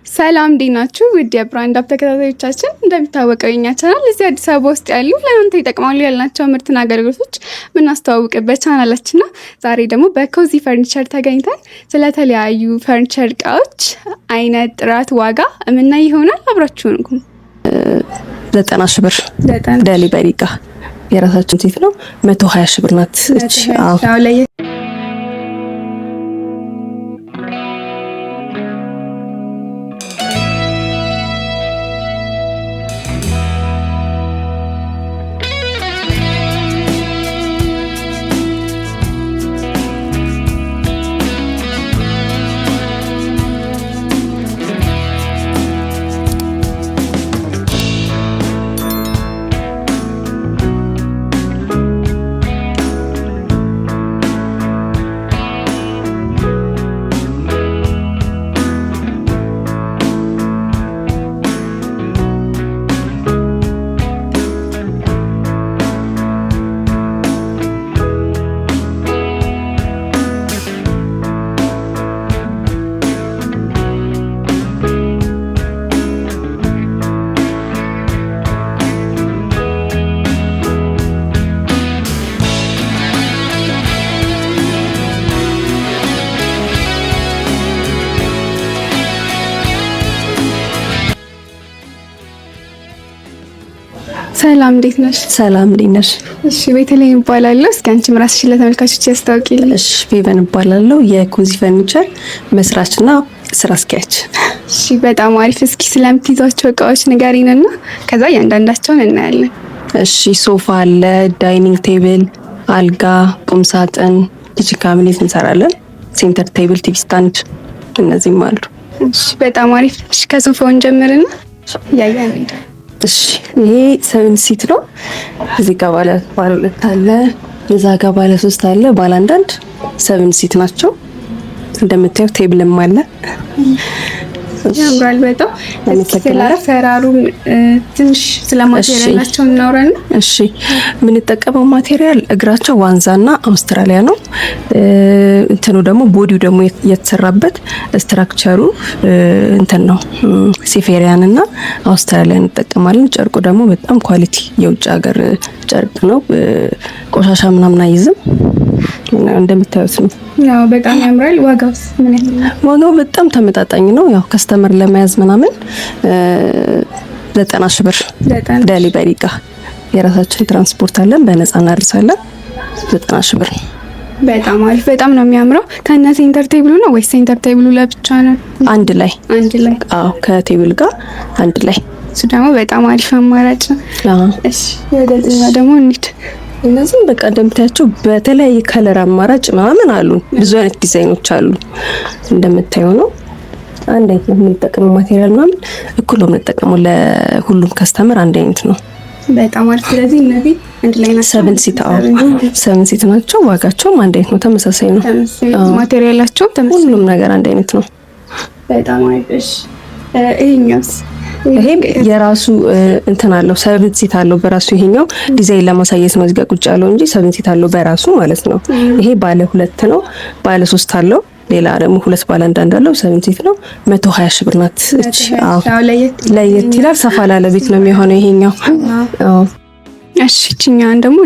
ሰላም እንዴት ናችሁ? ውድ የብራንድ አፕ ተከታታዮቻችን እንደሚታወቀው የኛ ቻናል እዚህ አዲስ አበባ ውስጥ ያሉ ለእናንተ ይጠቅማሉ ያልናቸው ምርትና አገልግሎቶች የምናስተዋውቅበት ቻናላችን ነው። ዛሬ ደግሞ በኮዚ ፈርኒቸር ተገኝተን ስለተለያዩ ፈርኒቸር እቃዎች አይነት፣ ጥራት፣ ዋጋ የምናይ ይሆናል። አብራችሁን እንኩ 90 ሺህ ብር ዴሊቨሪ ጋር የራሳችን ሴት ነው 120 ሺህ ብር ናት። ሰላም እንዴት ነሽ? ሰላም እንዴት ነሽ? እሺ ቤተልሔም እባላለሁ። እስኪ አንቺም ራስሽን ለተመልካቾች ያስታውቂልኝ። እሺ ፌቨን እባላለሁ የኮዚ ፈርኒቸር መስራችና ስራ አስኪያጅ። እሺ በጣም አሪፍ። እስኪ ስለምትይዟቸው እቃዎች ንገሪንና ከዛ እያንዳንዳቸውን እናያለን። እሺ ሶፋ አለ፣ ዳይኒንግ ቴብል፣ አልጋ፣ ቁም ሳጥን፣ ኪችን ካቢኔት እንሰራለን፣ ሴንተር ቴብል፣ ቲቪ ስታንድ እነዚህም አሉ። እሺ በጣም አሪፍ። እሺ ከሶፋውን ጀምርና ያያን እንዴ። እሺ ይሄ 7 ሲት ነው። እዚህ ጋር ባለ 2 አለ፣ እዛ ጋር ባለ 3 አለ፣ ባለ አንዳንድ 7 ሲት ናቸው። እንደምታዩት ቴብልም አለ። ያምራል በጣም። ስለ አሰራሩ ትንሽ ስለ ማቴሪያላቸው እናውራለን። እሺ የምንጠቀመው ማቴሪያል እግራቸው ዋንዛና አውስትራሊያ ነው። እንትኑ ደግሞ ቦዲው ደግሞ የተሰራበት ስትራክቸሩ እንትን ነው ሲፌሪያን እና አውስትራሊያን እንጠቀማለን። ጨርቁ ደግሞ በጣም ኳሊቲ የውጭ ሀገር ጨርቅ ነው። ቆሻሻ ምናምን አይዝም። እንደምታዩት ነው። ያው በጣም ያምራል። ዋጋውስ ምን ያህል ነው? ዋጋው በጣም ተመጣጣኝ ነው። ያው ከስተመር ለመያዝ ምናምን 90 ሺህ ብር ዴሊቨሪ ጋር የራሳችን ትራንስፖርት አለን፣ በነፃ እናደርሳለን። 90 ሺህ ብር። በጣም አሪፍ። በጣም ነው የሚያምረው። ከነ ሴንተር ቴብሉ ነው ወይስ ሴንተር ቴብሉ ለብቻ ነው? አንድ ላይ። አዎ ከቴብል ጋር አንድ ላይ። እሱ ደግሞ በጣም አሪፍ አማራጭ ነው። እሺ ወደዚህኛ ደግሞ እንሂድ። እነዚህም በቃ እንደምታያቸው በተለያየ ከለር አማራጭ ምናምን አሉ። ብዙ አይነት ዲዛይኖች አሉ። እንደምታየው ነው። አንድ አይነት ነው የምንጠቀመው ማቴሪያል ምናምን እኩል ነው የምንጠቀመው። ለሁሉም ከስተመር አንድ አይነት ነው። በጣም አሪፍ። ስለዚህ እነዚህ አንድ ላይ ናቸው። 7 ሲት ናቸው። ዋጋቸውም አንድ አይነት ነው፣ ተመሳሳይ ነው። ማቴሪያላቸው ተመሳሳይ፣ ሁሉም ነገር አንድ አይነት ነው። በጣም አሪፍ። እሺ ይሄኛውስ? ይሄም የራሱ እንትን አለው፣ 7 ሲት አለው በራሱ። ይሄኛው ዲዛይን ለማሳየት ነው እዚህ ጋር ቁጭ ያለው እንጂ 7 ሲት አለው በራሱ ማለት ነው። ይሄ ባለ 2 ነው፣ ባለ 3 አለው፣ ሌላ ደግሞ 2 ባለ አንዳንድ አለው። 7 ሲት ነው፣ 120 ሺህ ብር ናት። እቺ አዎ ለየት ይላል። ሰፋ ላለ ቤት ነው የሚሆነው ይሄኛው። አዎ እሺ እቺኛን ደግሞ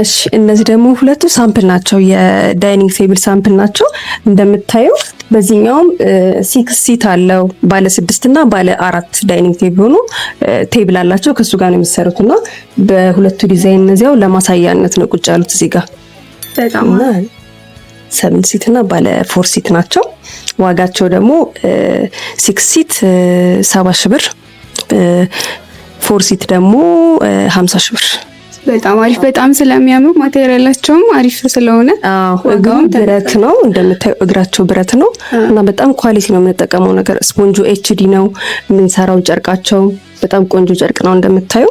እሺ እነዚህ ደግሞ ሁለቱ ሳምፕል ናቸው፣ የዳይኒንግ ቴብል ሳምፕል ናቸው። እንደምታየው በዚህኛውም 6 ሲት አለው፣ ባለ 6 እና ባለ 4 ዳይኒንግ ቴብል ሆኖ ቴብል አላቸው። ከሱ ጋር ነው የሚሰሩትና በሁለቱ ዲዛይን እነዚያው ለማሳያነት ነው ቁጭ ያሉት እዚህ ጋር። በጣም 7 ሲት እና ባለ 4 ሲት ናቸው። ዋጋቸው ደግሞ 6 ሲት 70 ሺህ ብር፣ 4 ሲት ደግሞ 50 ሺህ ብር። በጣም አሪፍ። በጣም ስለሚያምሩ ማቴሪያላቸውም አሪፍ ስለሆነ እግሩ ብረት ነው እንደምታዩ፣ እግራቸው ብረት ነው እና በጣም ኳሊቲ ነው የምንጠቀመው ነገር። ስፖንጁ ኤችዲ ነው የምንሰራው። ጨርቃቸው በጣም ቆንጆ ጨርቅ ነው እንደምታዩ።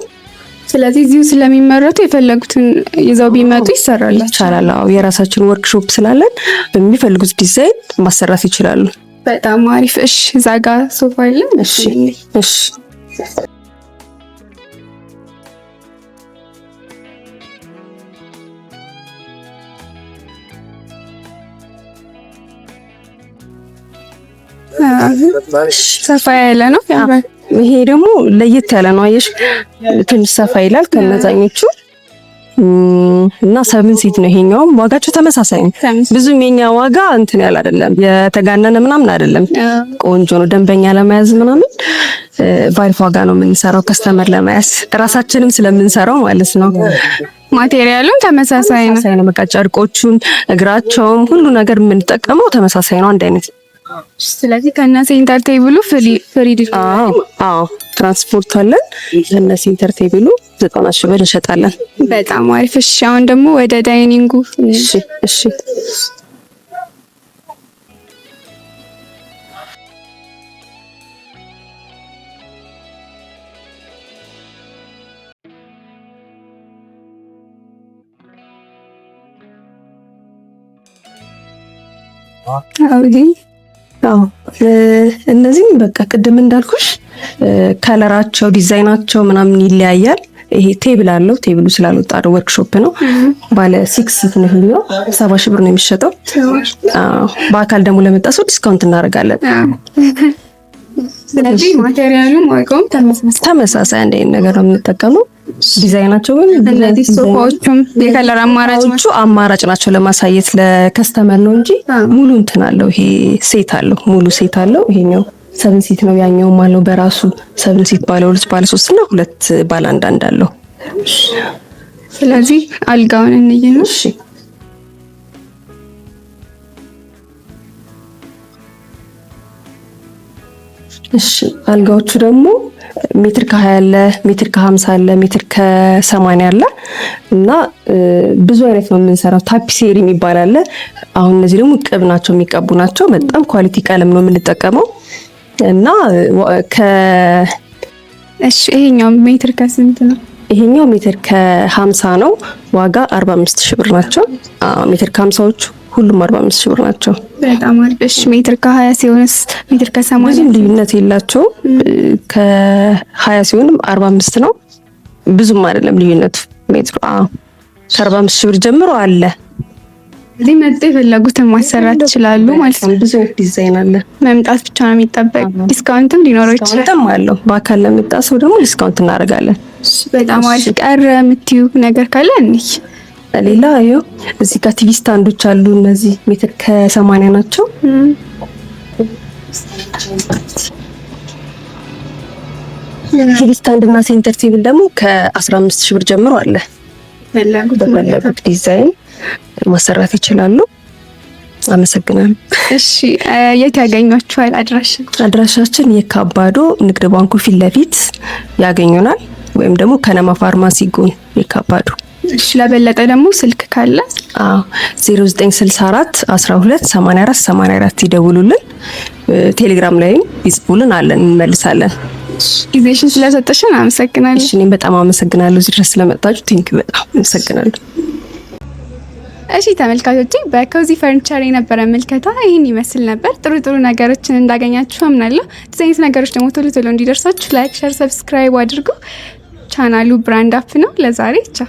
ስለዚህ እዚሁ ስለሚመረቱ የፈለጉትን ይዘው ቢመጡ ይቻላል። አዎ የራሳችን ወርክሾፕ ስላለን በሚፈልጉት ዲዛይን ማሰራት ይችላሉ። በጣም አሪፍ። እሺ እዛ ጋር ሶፋ አለን። እሺ ሰፋ ያለ ነው። ይሄ ደግሞ ለየት ያለ ነው። አየሽ ትንሽ ሰፋ ይላል ከነዛኞቹ እና 7 ሲት ነው። ይሄኛውም ዋጋቸው ተመሳሳይ ነው። ብዙም የኛ ዋጋ እንትን ያለ አይደለም፣ የተጋነነ ምናምን አይደለም። ቆንጆ ነው። ደንበኛ ለመያዝ ምናምን በአሪፍ ዋጋ ነው የምንሰራው፣ ከስተመር ለመያዝ ራሳችንም ስለምንሰራው ማለት ነው። ማቴሪያሉም ተመሳሳይ ነው። በቃ ጨርቆቹም እግራቸውም ሁሉ ነገር የምንጠቀመው ተመሳሳይ ነው፣ አንድ አይነት። ስለዚህ ከነ ሴንተር ቴብሉ ፍሪ ዲስካውንት። አዎ ትራንስፖርት አለን። ከነ ሴንተር ቴብሉ 90,000 ብር እንሸጣለን። በጣም አሪፍ። እሺ አሁን ደግሞ ወደ ዳይኒንጉ። እሺ እነዚህም በቃ ቅድም እንዳልኩሽ ከለራቸው ዲዛይናቸው ምናምን ይለያያል። ይሄ ቴብል አለው። ቴብሉ ስላልወጣ ነው፣ ወርክሾፕ ነው። ባለ 6 ሲት ነው። ይሄኛው 70,000 ብር ነው የሚሸጠው። በአካል ደግሞ ለመጣ ሰው ዲስካውንት እናደርጋለን። ስለዚህ ማቴሪያሉም ዋጋውም ተመሳሳይ አንድ አይነት ነገር ነው የምንጠቀመው። ዲዛይናቸው ግን እነዚህ ሶፋዎቹም የከለር አማራጭ ናቸው ለማሳየት ለከስተመር ነው እንጂ ሙሉ እንትን አለው። ይሄ ሴት አለው፣ ሙሉ ሴት አለው። ይሄኛው 7 ሲት ነው። ያኛውም አለው በራሱ 7 ሲት፣ ባለ 2፣ ባለ 3 እና 2 ባለ 1 አለው። ስለዚህ አልጋውን እንየው። እሺ አልጋዎቹ ደግሞ ሜትር ከ20 አለ፣ ሜትር ከ50 አለ፣ ሜትር ከ80 አለ እና ብዙ አይነት ነው የምንሰራው። ታፒሴሪ የሚባል አለ። አሁን እነዚህ ደግሞ ቅብ ናቸው፣ የሚቀቡ ናቸው። በጣም ኳሊቲ ቀለም ነው የምንጠቀመው እና እሺ ይሄኛው ሜትር ከስንት ነው? ይሄኛው ሜትር ከ50 ነው። ዋጋ 45,000 ብር ናቸው። ሜትር ከ50ዎቹ ሁሉም 45,000 ብር ናቸው። በጣም አሪፍ። እሺ ሜትር ከ20 ሲሆንስ? ሜትር ከ80 ብዙም ልዩነት የላቸው። ከ20 ሲሆንም 45 ነው። ብዙም አይደለም ልዩነቱ። ሜትሩ ከ45,000 ብር ጀምሮ አለ። እዚህ መጥተው የፈለጉትን ማሰራት ይችላሉ ማለት ነው። ብዙ ዲዛይን አለ። መምጣት ብቻ ነው የሚጠበቅ። ዲስካውንትም ሊኖረው ይችላል። ዲስካውንትም አለው። በአካል ለመጣ ሰው ደግሞ ዲስካውንት እናደርጋለን። በጣም አሪፍ። ቀረ የምትዩ ነገር ካለ እንይ። ሌላ ይኸው እዚህ ጋር ቲቪ ስታንዶች አሉ። እነዚህ ሜትር ከ80 ናቸው። ቲቪ ስታንድ እና ሴንተር ቴብል ደግሞ ከ15,000 ብር ጀምሮ አለ። በፈለጉት ዲዛይን ማሰራት ይችላሉ። አመሰግናለሁ። እሺ የት ያገኟችኋል? አድራሻችን የካባዶ ንግድ ባንኩ ፊት ለፊት ያገኙናል፣ ወይም ደግሞ ከነማ ፋርማሲ ጎን የካባዶ። እሺ ለበለጠ ደግሞ ስልክ ካለ 0964 12 84 84 ይደውሉልን። ቴሌግራም ላይም ይጽፉልን፣ አለን እንመልሳለን። ጊዜሽን ስለሰጠሽን አመሰግናለሁ። እሺ እኔም በጣም አመሰግናለሁ እዚህ ድረስ ስለመጣችሁ። ቴንኪው በጣም አመሰግናለሁ። እሺ ተመልካቾቼ በኮዚ ፈርኒቸር የነበረ ምልከታ ይህን ይመስል ነበር። ጥሩ ጥሩ ነገሮችን እንዳገኛችሁ አምናለሁ። እንደዚህ አይነት ነገሮች ደግሞ ቶሎ ቶሎ እንዲደርሳችሁ ላይክ፣ ሼር፣ ሰብስክራይብ አድርጉ። ቻናሉ ብራንድ አፕ ነው። ለዛሬ ቻው።